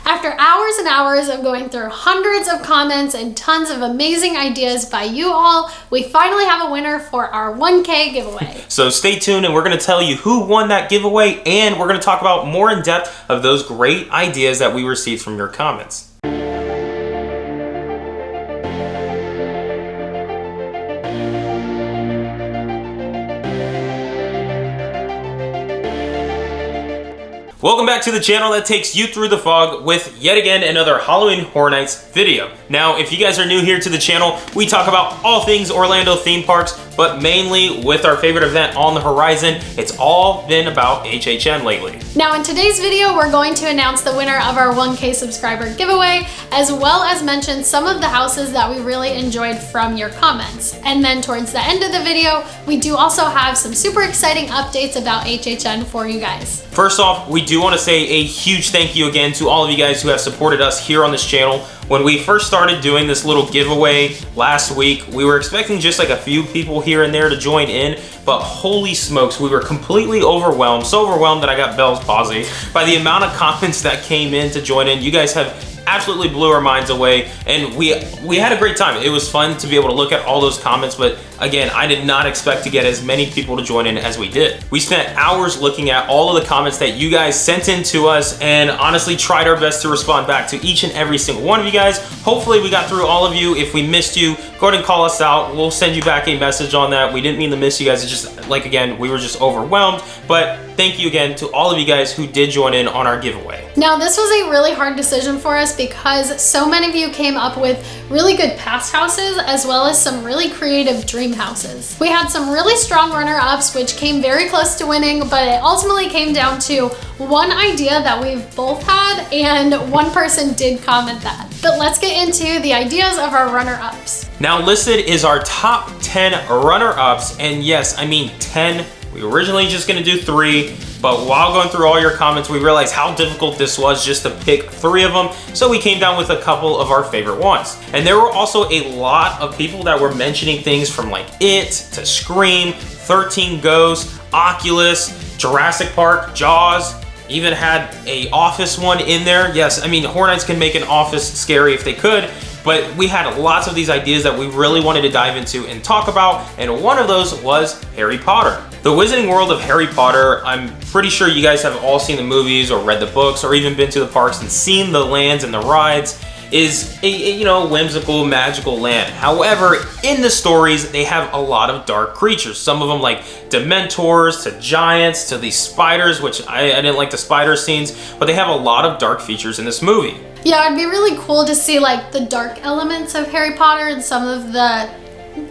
After hours and hours of going through hundreds of comments and tons of amazing ideas by you all, we finally have a winner for our 1K giveaway. So stay tuned and we're going to tell you who won that giveaway, and we're going to talk about more in depth of those great ideas that we received from your comments. Welcome back to the channel that takes you through the fog with yet again another Halloween Horror Nights video. Now, if you guys are new here to the channel, we talk about all things Orlando theme parks, but mainly with our favorite event on the horizon. It's all been about HHN lately. Now in today's video, we're going to announce the winner of our 1K subscriber giveaway, as well as mention some of the houses that we really enjoyed from your comments. And then towards the end of the video, we do also have some super exciting updates about HHN for you guys. First off, we do want to say a huge thank you again to all of you guys who have supported us here on this channel. When we first started doing this little giveaway last week, we were expecting just like a few people here and there to join in, but holy smokes, we were completely overwhelmed. So overwhelmed that I got Bell's palsy by the amount of comments that came in to join in. You guys have absolutely blew our minds away, and we had a great time. It was fun to be able to look at all those comments, but again, I did not expect to get as many people to join in as we did. We spent hours looking at all of the comments that you guys sent in to us, and honestly tried our best to respond back to each and every single one of you guys. Hopefully we got through all of you. If we missed you, go ahead and call us out. We'll send you back a message on that. We didn't mean to miss you guys. It's just like, again, we were just overwhelmed, but thank you again to all of you guys who did join in on our giveaway. Now, this was a really hard decision for us because so many of you came up with really good past houses as well as some really creative dream houses. We had some really strong runner-ups which came very close to winning, but it ultimately came down to one idea that we've both had and one person did comment that. But let's get into the ideas of our runner-ups. Now listed is our top 10 runner-ups, and yes, I mean 10. We were originally just gonna do 3, but while going through all your comments, we realized how difficult this was just to pick 3 of them. So we came down with a couple of our favorite ones. And there were also a lot of people that were mentioning things from like It to Scream, 13 Ghosts, Oculus, Jurassic Park, Jaws, even had a Office one in there. Yes, I mean, Horror Nights can make an Office scary if they could, but we had lots of these ideas that we really wanted to dive into and talk about, and one of those was Harry Potter. The Wizarding World of Harry Potter, I'm pretty sure you guys have all seen the movies or read the books or even been to the parks and seen the lands and the rides, is a whimsical, magical land. However, in the stories, they have a lot of dark creatures. Some of them like Dementors, to giants, to these spiders, which I didn't like the spider scenes, but they have a lot of dark features in this movie. Yeah, it'd be really cool to see like the dark elements of Harry Potter and some of the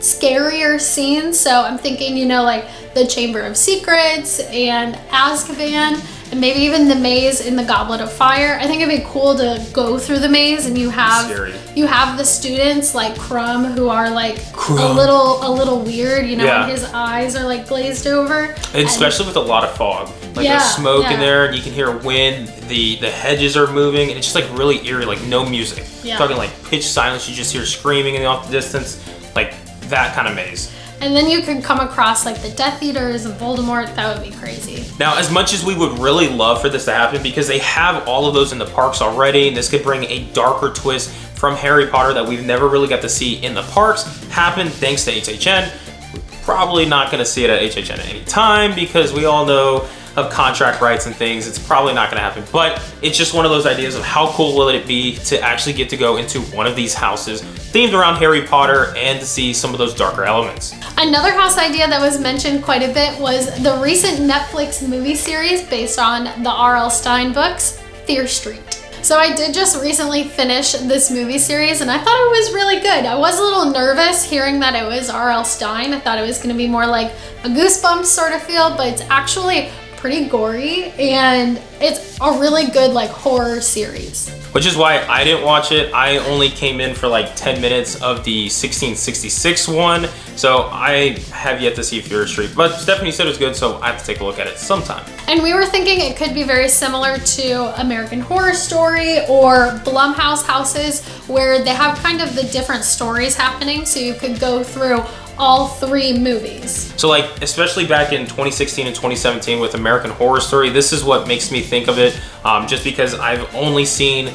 scarier scenes. So I'm thinking, like the Chamber of Secrets and Azkaban, and maybe even the maze in the Goblet of Fire. I think it'd be cool to go through the maze and you have the students like Crumb who are like a little weird, and his eyes are like glazed over. And especially with a lot of fog. Like there's smoke in there and you can hear wind, the hedges are moving, and it's just like really eerie, like no music. Yeah. Talking like pitch silence, you just hear screaming in the off the distance, like that kind of maze. And then you could come across like the Death Eaters and Voldemort. That would be crazy. Now, as much as we would really love for this to happen, because they have all of those in the parks already, and this could bring a darker twist from Harry Potter that we've never really got to see in the parks happen thanks to HHN. We're probably not going to see it at HHN at any time because we all know of contract rights and things. It's probably not going to happen, but it's just one of those ideas of how cool will it be to actually get to go into one of these houses themed around Harry Potter and to see some of those darker elements. Another house idea that was mentioned quite a bit was the recent Netflix movie series based on the R.L. Stine books, Fear Street. So I did just recently finish this movie series and I thought it was really good. I was a little nervous hearing that it was R.L. Stine. I thought it was going to be more like a Goosebumps sort of feel, but it's actually pretty gory and it's a really good like horror series. Which is why I didn't watch it. I only came in for like 10 minutes of the 1666 one, so I have yet to see Fear Street. But Stephanie said it was good, so I have to take a look at it sometime. And we were thinking it could be very similar to American Horror Story or Blumhouse houses where they have kind of the different stories happening, so you could go through all 3 movies. So like, especially back in 2016 and 2017 with American Horror Story, this is what makes me think of it, just because I've only seen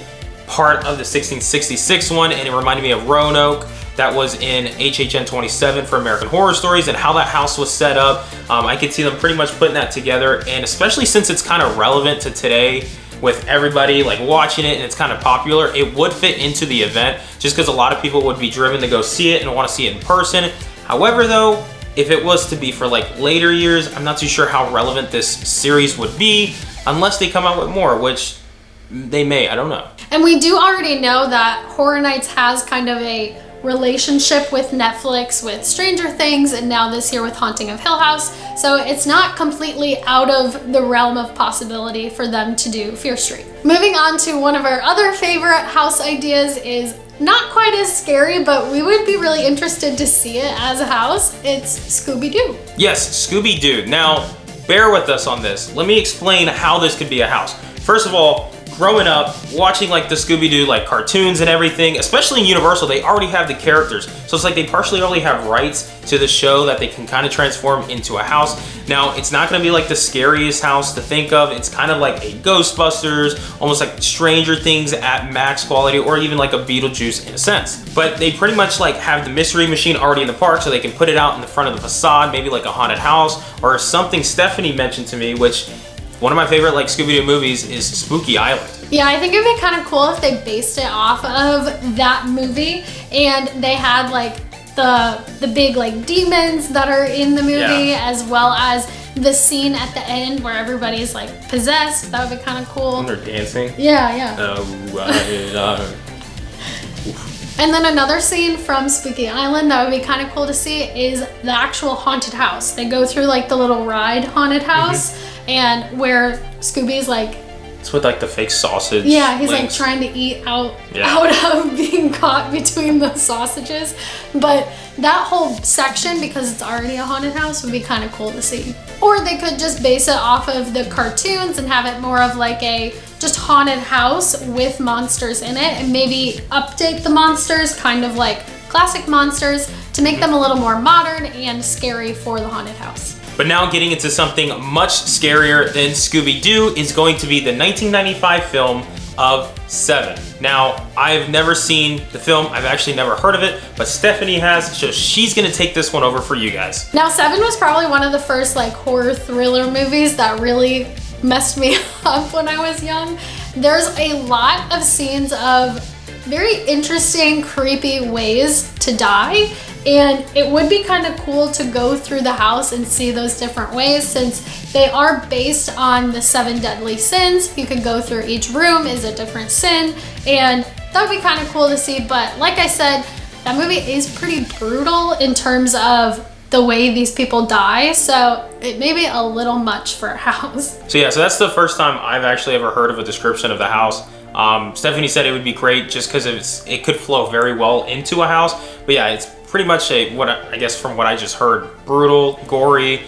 part of the 1666 one, and it reminded me of Roanoke. That was in HHN 27 for American Horror Stories, and how that house was set up. I could see them pretty much putting that together, and especially since it's kind of relevant to today with everybody like watching it and it's kind of popular, it would fit into the event just because a lot of people would be driven to go see it and want to see it in person. However though, if it was to be for like later years, I'm not too sure how relevant this series would be unless they come out with more, which they may, I don't know. And we do already know that Horror Nights has kind of a relationship with Netflix, with Stranger Things, and now this year with Haunting of Hill House. So it's not completely out of the realm of possibility for them to do Fear Street. Moving on to one of our other favorite house ideas is not quite as scary, but we would be really interested to see it as a house. It's Scooby-Doo. Yes, Scooby-Doo. Now, bear with us on this. Let me explain how this could be a house. First of all, growing up, watching like the Scooby-Doo like cartoons and everything, especially in Universal, they already have the characters. So it's like they partially already have rights to the show that they can kind of transform into a house. Now, it's not gonna be like the scariest house to think of. It's kind of like a Ghostbusters, almost like Stranger Things at max quality, or even like a Beetlejuice in a sense. But they pretty much like have the mystery machine already in the park, so they can put it out in the front of the facade, maybe like a haunted house, or something Stephanie mentioned to me, which one of my favorite like Scooby-Doo movies is Spooky Island. Yeah, I think it'd be kind of cool if they based it off of that movie and they had like the big like demons that are in the movie, as well as the scene at the end where everybody's like possessed. That would be kind of cool. When they're dancing. Yeah. And then another scene from Spooky Island that would be kind of cool to see is the actual haunted house. They go through like the little ride haunted house, and where Scooby's like, it's with like the fake sausage. Yeah, he's links. like trying to eat out of being caught between the sausages. But that whole section, because it's already a haunted house, would be kind of cool to see. Or they could just base it off of the cartoons and have it more of like a just haunted house with monsters in it, and maybe update the monsters kind of like classic monsters to make them a little more modern and scary for the haunted house. But now getting into something much scarier than Scooby-Doo is going to be the 1995 film of Seven. Now, I've never seen the film, I've actually never heard of it, but Stephanie has, so she's gonna take this one over for you guys. Now, Seven was probably one of the first like horror thriller movies that really messed me up when I was young. There's a lot of scenes of very interesting, creepy ways to die. And it would be kind of cool to go through the house and see those different ways, since they are based on the 7 deadly sins. You could go through each room is a different sin, and that would be kind of cool to see. But like I said, that movie is pretty brutal in terms of the way these people die, so it may be a little much for a house. So yeah, so that's the first time I've actually ever heard of a description of the house. Stephanie said it would be great just because it could flow very well into a house. But yeah, it's pretty much I guess from what I just heard, brutal, gory,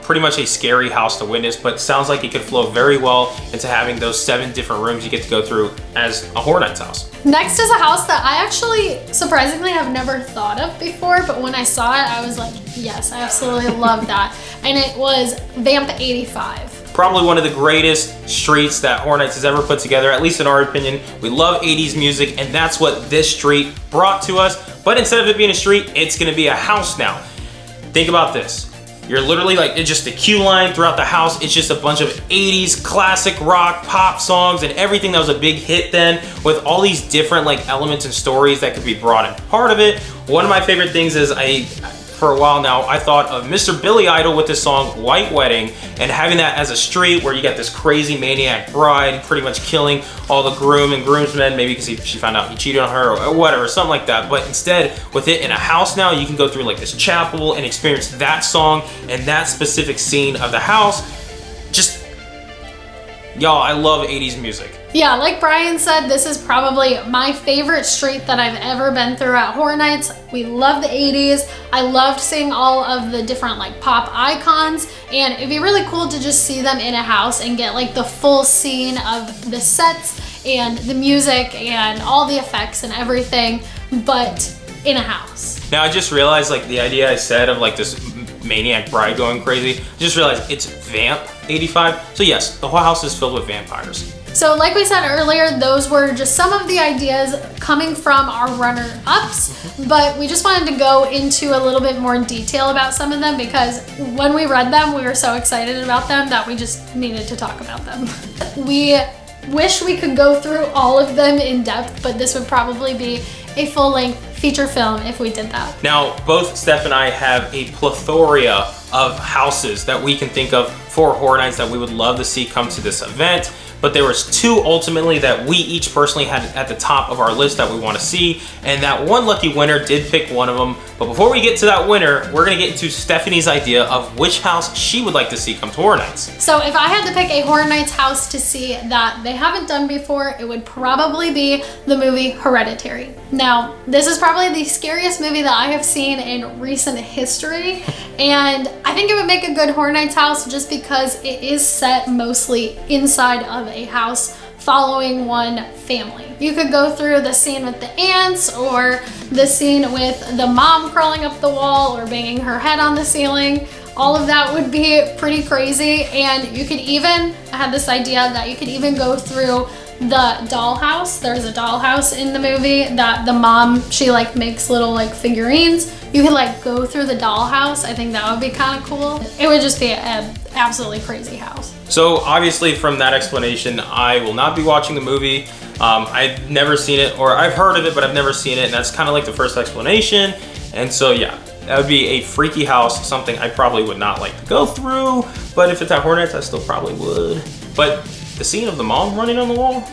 pretty much a scary house to witness, but sounds like it could flow very well into having those 7 different rooms you get to go through as a Horror Nights house. Next is a house that I actually surprisingly have never thought of before, but when I saw it, I was like, yes, I absolutely love that. And it was Vamp 85. Probably one of the greatest streets that Horror Nights has ever put together, at least in our opinion. We love 80s music, and that's what this street brought to us. But instead of it being a street, it's gonna be a house now. Think about this. You're literally like, it's just a queue line throughout the house. It's just a bunch of 80s classic rock, pop songs, and everything that was a big hit then, with all these different like elements and stories that could be brought in. Part of it, one of my favorite things is for a while now, I thought of Mr. Billy Idol with this song White Wedding, and having that as a street where you got this crazy maniac bride pretty much killing all the groom and groomsmen, maybe because she found out he cheated on her or whatever, something like that. But instead, with it in a house now, you can go through like this chapel and experience that song and that specific scene of the house. Just, y'all, I love 80s music. Yeah, like Brian said, this is probably my favorite street that I've ever been through at Horror Nights. We love the 80s. I loved seeing all of the different like pop icons, and it'd be really cool to just see them in a house and get like the full scene of the sets and the music and all the effects and everything, but in a house. Now I just realized like the idea I said of like this maniac bride going crazy, I just realized it's Vamp 85. So yes, the whole house is filled with vampires. So like we said earlier, those were just some of the ideas coming from our runner-ups, but we just wanted to go into a little bit more detail about some of them because when we read them, we were so excited about them that we just needed to talk about them. We wish we could go through all of them in depth, but this would probably be a full-length feature film if we did that. Now, both Steph and I have a plethora of houses that we can think of for Horror Nights that we would love to see come to this event. But there was two ultimately that we each personally had at the top of our list that we want to see, and that one lucky winner did pick one of them. But before we get to that winner, we're gonna get into Stephanie's idea of which house she would like to see come to Horror Nights. So if I had to pick a Horror Nights house to see that they haven't done before, it would probably be the movie Hereditary. Now, this is probably the scariest movie that I have seen in recent history, and I think it would make a good Horror Nights house just because it is set mostly inside of a house following one family. You could go through the scene with the ants or the scene with the mom crawling up the wall or banging her head on the ceiling. All of that would be pretty crazy, and you could even, I had this idea that you could even go through the dollhouse. There's a dollhouse in the movie that the mom, she like makes little like figurines. You could like go through the dollhouse. I think that would be kind of cool. It would just be an absolutely crazy house. So obviously from that explanation, I will not be watching the movie. I've never seen it, or I've heard of it, but I've never seen it. And that's kind of like the first explanation. And so yeah, that would be a freaky house, something I probably would not like to go through. But if it's at Horror Nights, I still probably would. But the scene of the mom running on the wall?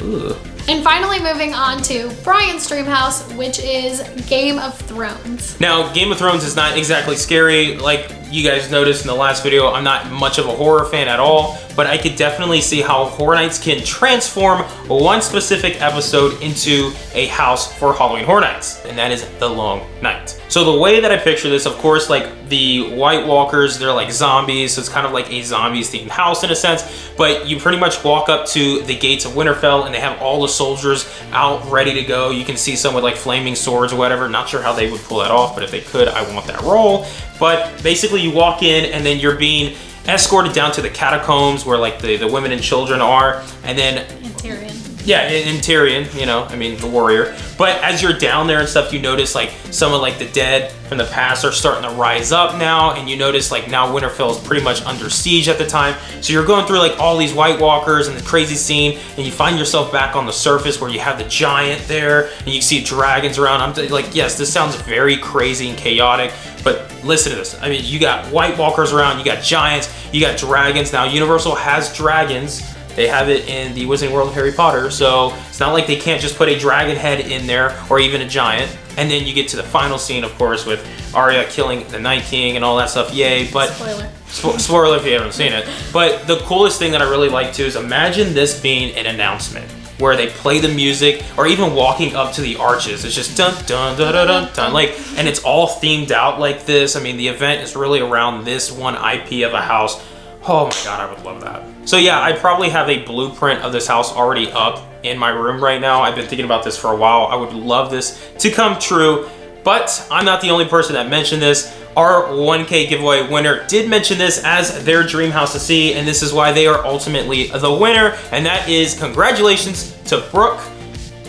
Ugh. And finally moving on to Brian's dream house, which is Game of Thrones. Now, Game of Thrones is not exactly scary. Like you guys noticed in the last video, I'm not much of a horror fan at all, but I could definitely see how Horror Nights can transform one specific episode into a house for Halloween Horror Nights, and that is The Long Night. So the way that I picture this, of course, like the White Walkers, they're like zombies, so it's kind of like a zombies themed house in a sense, but you pretty much walk up to the gates of Winterfell and they have all the soldiers out ready to go. You can see some with like flaming swords or whatever. Not sure how they would pull that off, but if they could, I want that role. But basically you walk in and then you're being escorted down to the catacombs where like the women and children are, and then Tyrion. Yeah, in Tyrion, you know, I mean, the warrior. But as you're down there and stuff, you notice like some of like the dead from the past are starting to rise up now, and you notice like now Winterfell is pretty much under siege at the time. So you're going through like all these White Walkers and the crazy scene, and you find yourself back on the surface where you have the giant there, and you see dragons around. I'm like, yes, this sounds very crazy and chaotic, but listen to this. I mean, you got White Walkers around, you got giants, you got dragons. Now Universal has dragons. They have it in the Wizarding World of Harry Potter, so it's not like they can't just put a dragon head in there or even a giant. And then you get to the final scene, of course, with Arya killing the Night King and all that stuff. Yay, but spoiler if you haven't seen it. But the coolest thing that I really like too is imagine this being an announcement where they play the music, or even walking up to the arches. It's just dun dun dun dun dun dun, like, and it's all themed out like this. I mean, the event is really around this one IP of a house. Oh my God, I would love that. So yeah, I probably have a blueprint of this house already up in my room right now. I've been thinking about this for a while. I would love this to come true, but I'm not the only person that mentioned this. Our 1K giveaway winner did mention this as their dream house to see, and this is why they are ultimately the winner, and that is congratulations to Brooke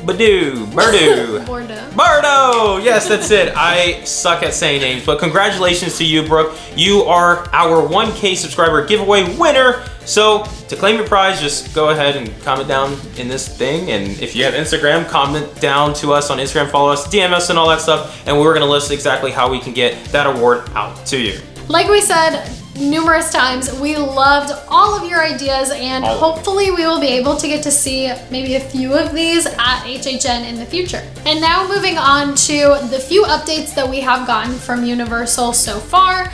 Bardo. Yes, that's it. I suck at saying names, but congratulations to you, Brooke. You are our 1K subscriber giveaway winner. So to claim your prize, just go ahead and comment down in this thing. And if you have Instagram, comment down to us on Instagram, follow us, DM us and all that stuff. And we're gonna list exactly how we can get that award out to you. Like we said numerous times, we loved all of your ideas, and hopefully we will be able to get to see maybe a few of these at HHN in the future. And now moving on to the few updates that we have gotten from Universal so far.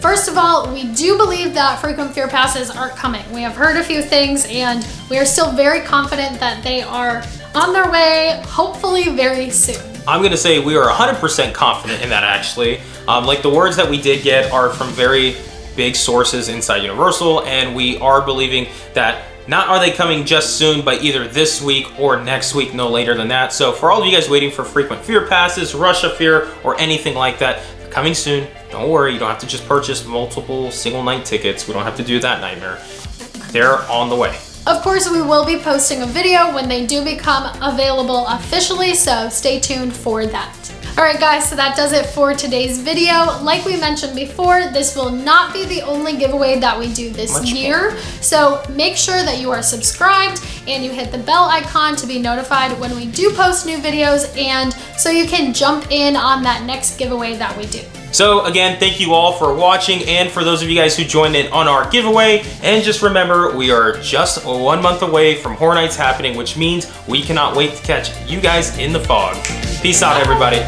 First of all, we do believe that frequent fear passes are coming. We have heard a few things, and we are still very confident that they are on their way, hopefully very soon. I'm gonna say we are 100% confident in that, actually. Like, the words that we did get are from very big sources inside Universal, and we are believing that not are they coming just soon, but either this week or next week, no later than that. So for all of you guys waiting for frequent fear passes, Rush of Fear, or anything like that, they're coming soon. Don't worry, you don't have to just purchase multiple single night tickets. We don't have to do that nightmare. They're on the way. Of course, we will be posting a video when they do become available officially, so stay tuned for that. All right guys, so that does it for today's video. Like we mentioned before, this will not be the only giveaway that we do this year. So make sure that you are subscribed and you hit the bell icon to be notified when we do post new videos, and so you can jump in on that next giveaway that we do. So again, thank you all for watching, and for those of you guys who joined in on our giveaway. And just remember, we are just 1 month away from Horror Nights happening, which means we cannot wait to catch you guys in the fog. Peace out, everybody.